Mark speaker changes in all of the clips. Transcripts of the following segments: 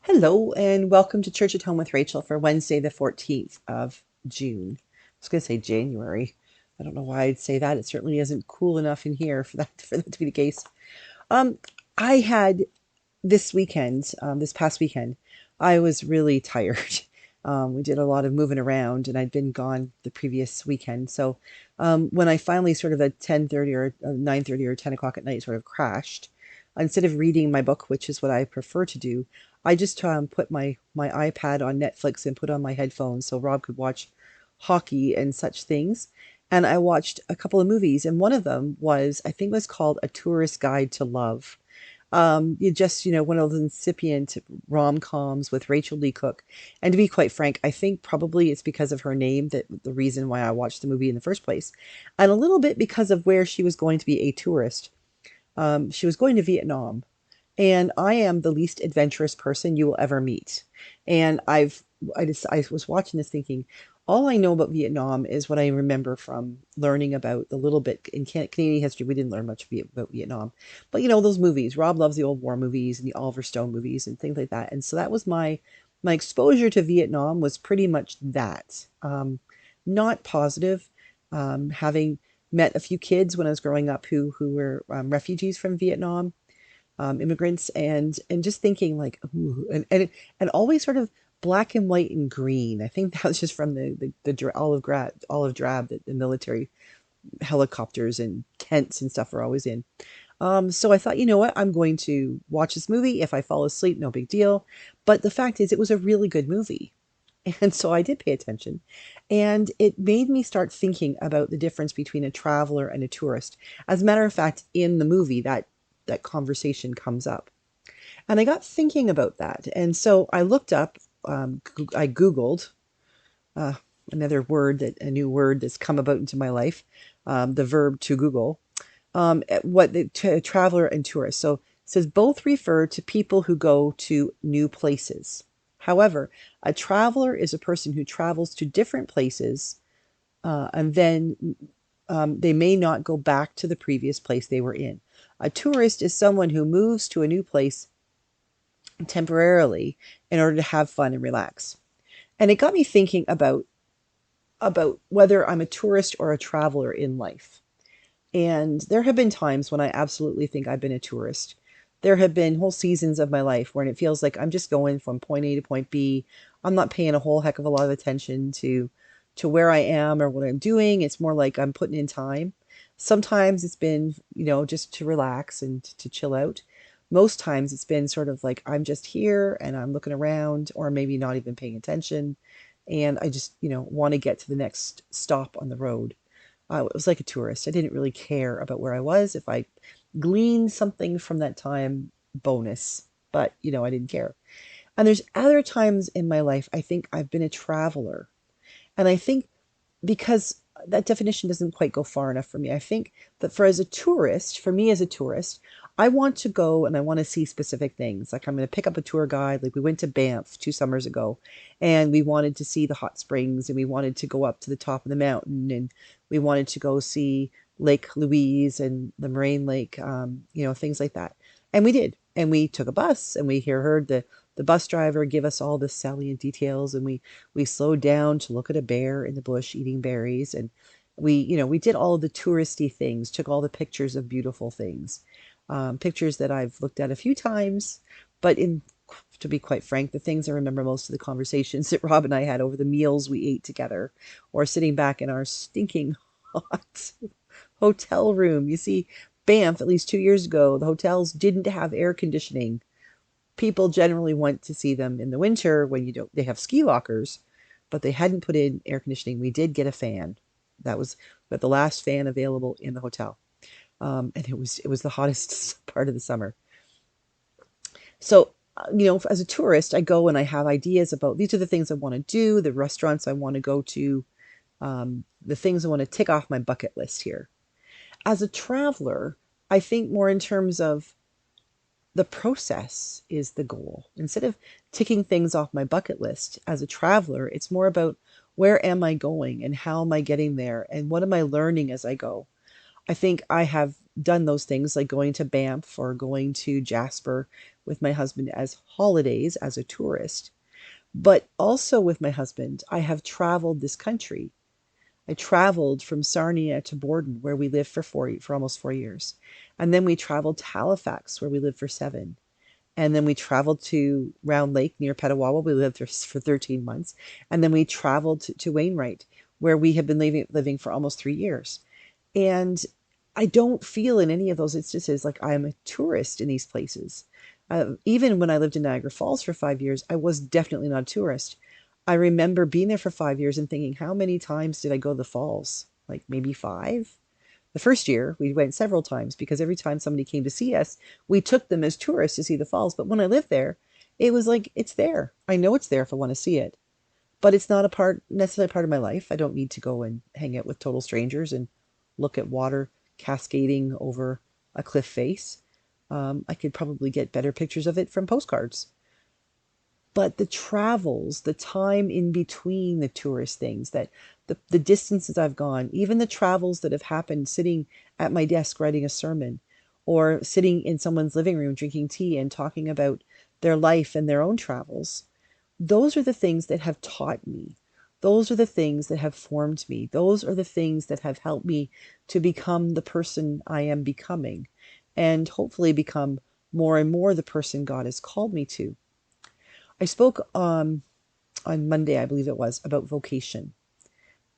Speaker 1: Hello, and welcome to Church at Home with Rachel for Wednesday, the 14th of June. I was going to say January. I don't know why I'd say that. It certainly isn't cool enough in here for that to be the case. Um, I had this past weekend, I was really tired. We did a lot of moving around, and I'd been gone the previous weekend. So when I finally sort of at 10:30 or 9:30 or 10 o'clock at night sort of crashed, instead of reading my book, which is what I prefer to do, I just put my iPad on Netflix and put on my headphones so Rob could watch hockey and such things. And I watched a couple of movies, and one of them was, I think it was called A Tourist Guide to Love. One of those incipient rom-coms with Rachael Leigh Cook. And to be quite frank, I think probably it's because of her name that the reason why I watched the movie in the first place, and a little bit because of where she was going to be a tourist. She was going to Vietnam, and I am the least adventurous person you will ever meet. And I was watching this thinking, all I know about Vietnam is what I remember from learning about the little bit in Canadian history. We didn't learn much about Vietnam, but those movies. Rob loves the old war movies and the Oliver Stone movies and things like that. And so that was my exposure to Vietnam was pretty much that. Not positive. Having met a few kids when I was growing up who were refugees from Vietnam, immigrants, and just thinking like, ooh, and always sort of black and white and green. I think that was just from the olive drab that the military helicopters and tents and stuff are always in. So I thought, you know what, I'm going to watch this movie. If I fall asleep, no big deal. But the fact is, it was a really good movie. And so I did pay attention. And it made me start thinking about the difference between a traveler and a tourist. As a matter of fact, in the movie, that conversation comes up. And I got thinking about that. And so I looked up, I Googled uh, a new word that's come about into my life, the verb to Google, traveler and tourist. So it says both refer to people who go to new places. However, a traveler is a person who travels to different places, and then they may not go back to the previous place they were in. A tourist is someone who moves to a new place temporarily in order to have fun and relax. And it got me thinking about whether I'm a tourist or a traveler in life. And there have been times when I absolutely think I've been a tourist. There have been whole seasons of my life when it feels like I'm just going from point A to point B. I'm not paying a whole heck of a lot of attention to where I am or what I'm doing. It's more like I'm putting in time. Sometimes it's been, just to relax and to chill out. Most times it's been sort of like I'm just here and I'm looking around or maybe not even paying attention. And I just, want to get to the next stop on the road. It was like a tourist. I didn't really care about where I was. If I gleaned something from that time, bonus. But, I didn't care. And there's other times in my life I think I've been a traveler. And I think because that definition doesn't quite go far enough for me. I think that for me as a tourist, I want to go and I want to see specific things. Like I'm going to pick up a tour guide. Like we went to Banff 2 summers ago and we wanted to see the hot springs and we wanted to go up to the top of the mountain and we wanted to go see Lake Louise and the Moraine Lake, things like that. And we did. And we took a bus and we heard the bus driver give us all the salient details and we slowed down to look at a bear in the bush eating berries, and we did all of the touristy things, took all the pictures of beautiful things, pictures that I've looked at a few times, but to be quite frank, the things I remember most of the conversations that Rob and I had over the meals we ate together, or sitting back in our stinking hot hotel room. You see, Banff, at least 2 years ago, the hotels didn't have air conditioning. People generally want to see them in the winter when you don't they have ski lockers, but they hadn't put in air conditioning. We did get a fan. That was but the last fan available in the hotel. And it was the hottest part of the summer. So, as a tourist, I go and I have ideas about these are the things I want to do, the restaurants I want to go to, the things I want to tick off my bucket list here. As a traveler, I think more in terms of the process is the goal. Instead of ticking things off my bucket list as a traveler, it's more about where am I going and how am I getting there and what am I learning as I go. I think I have done those things like going to Banff or going to Jasper with my husband as holidays as a tourist. But also with my husband, I have traveled this country. I traveled from Sarnia to Borden, where we lived for almost 4 years. And then we traveled to Halifax, where we lived for 7. And then we traveled to Round Lake near Petawawa. We lived there for 13 months. And then we traveled to Wainwright, where we have been living for almost 3 years. And I don't feel in any of those instances like I am a tourist in these places. Even when I lived in Niagara Falls for 5 years, I was definitely not a tourist. I remember being there for 5 years and thinking, how many times did I go to the falls? Like maybe 5? The first year, we went several times because every time somebody came to see us, we took them as tourists to see the falls. But when I lived there, it was like, it's there. I know it's there if I want to see it. But it's not necessarily part of my life. I don't need to go and hang out with total strangers and look at water cascading over a cliff face. I could probably get better pictures of it from postcards. But the travels, the time in between the tourist things, that the distances I've gone, even the travels that have happened sitting at my desk writing a sermon, or sitting in someone's living room drinking tea and talking about their life and their own travels, those are the things that have taught me. Those are the things that have formed me. Those are the things that have helped me to become the person I am becoming, and hopefully become more and more the person God has called me to. I spoke on Monday, I believe it was, about vocation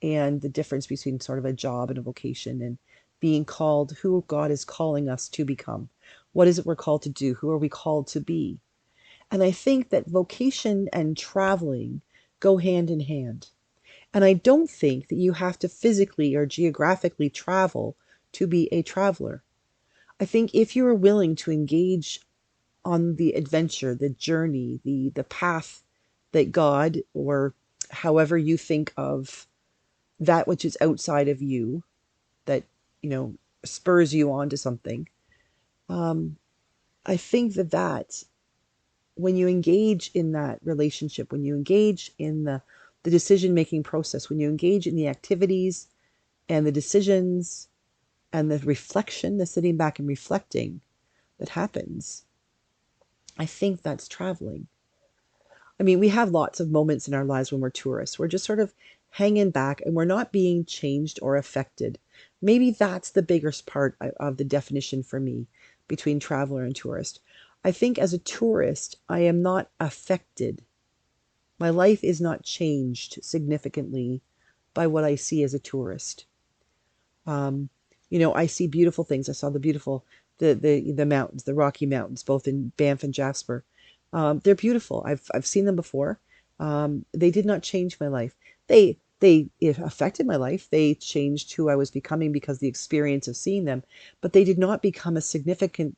Speaker 1: and the difference between sort of a job and a vocation, and being called, who God is calling us to become. What is it we're called to do? Who are we called to be? And I think that vocation and traveling go hand in hand. And I don't think that you have to physically or geographically travel to be a traveler. I think if you are willing to engage on the adventure, the journey, the path that God, or however you think of that which is outside of you, that, you know, spurs you on to something. Um, I think that when you engage in that relationship, when you engage in the decision making process, when you engage in the activities and the decisions and the reflection, the sitting back and reflecting that happens, I think that's traveling. I mean, we have lots of moments in our lives when we're tourists. We're just sort of hanging back and we're not being changed or affected. Maybe that's the biggest part of the definition for me between traveler and tourist. I think as a tourist, I am not affected. My life is not changed significantly by what I see as a tourist. Um, I see beautiful things. I saw the mountains, the Rocky Mountains, both in Banff and Jasper. They're beautiful. I've seen them before. They did not change my life. It affected my life. They changed who I was becoming because of the experience of seeing them, but they did not become a significant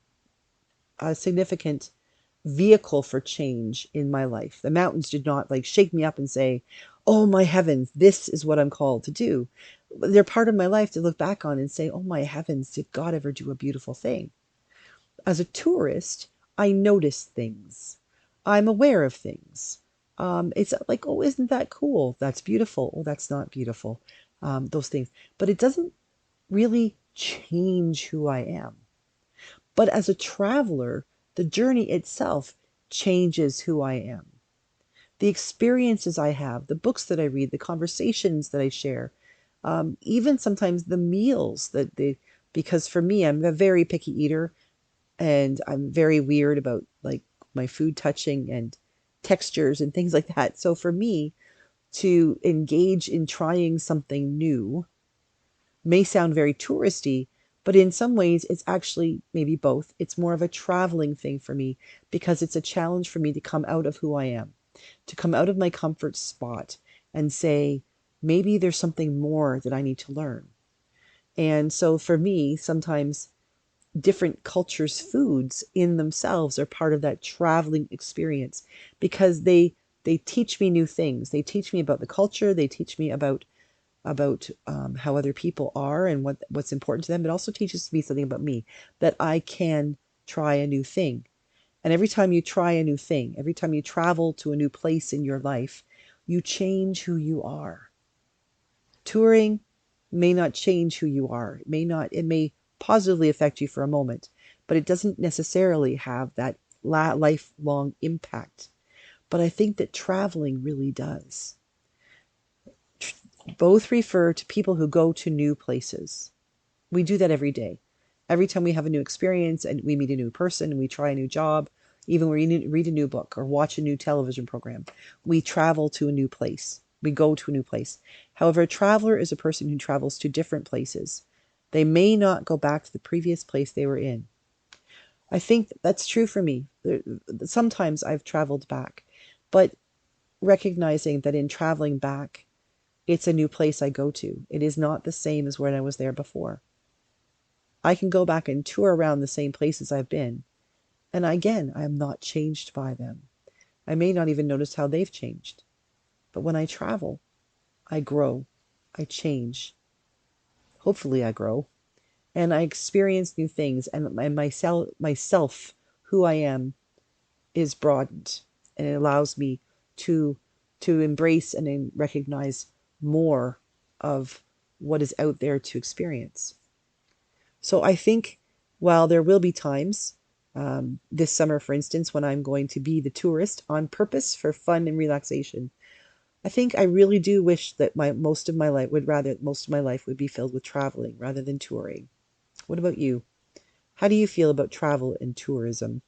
Speaker 1: vehicle for change in my life. The mountains did not like shake me up and say, "Oh my heavens, this is what I'm called to do." They're part of my life to look back on and say, "Oh my heavens, did God ever do a beautiful thing?" As a tourist, I notice things. I'm aware of things. It's like, "Oh, isn't that cool? That's beautiful. Oh, that's not beautiful." Those things. But it doesn't really change who I am. But as a traveler, the journey itself changes who I am. The experiences I have, the books that I read, the conversations that I share, even sometimes the meals because for me, I'm a very picky eater and I'm very weird about like my food touching and textures and things like that. So for me to engage in trying something new may sound very touristy, but in some ways it's actually maybe both. It's more of a traveling thing for me because it's a challenge for me to come out of who I am, to come out of my comfort spot and say, maybe there's something more that I need to learn. And so for me, sometimes different cultures' foods in themselves are part of that traveling experience because they teach me new things. They teach me about the culture. They teach me about how other people are and what's important to them. It also teaches me something about me, that I can try a new thing. And every time you try a new thing, every time you travel to a new place in your life, you change who you are. Touring may not change who you are. It may positively affect you for a moment, but it doesn't necessarily have that lifelong impact. But I think that traveling really does. Both refer to people who go to new places. We do that every day. Every time we have a new experience and we meet a new person and we try a new job, even when we read a new book or watch a new television program, we travel to a new place. We go to a new place. However, a traveler is a person who travels to different places. They may not go back to the previous place they were in. I think that's true for me. Sometimes I've traveled back, but recognizing that in traveling back, it's a new place I go to. It is not the same as when I was there before. I can go back and tour around the same places I've been, and again, I am not changed by them. I may not even notice how they've changed. But when I travel, I grow, I change. Hopefully, I grow, and I experience new things, and myself, who I am, is broadened, and it allows me to embrace and recognize more of what is out there to experience. So I think while there will be times, this summer, for instance, when I'm going to be the tourist on purpose for fun and relaxation, I think I really do wish that most of my life would be filled with traveling rather than touring. What about you? How do you feel about travel and tourism?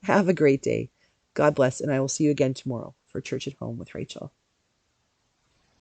Speaker 1: Have a great day. God bless, and I will see you again tomorrow for Church at Home with Rachel.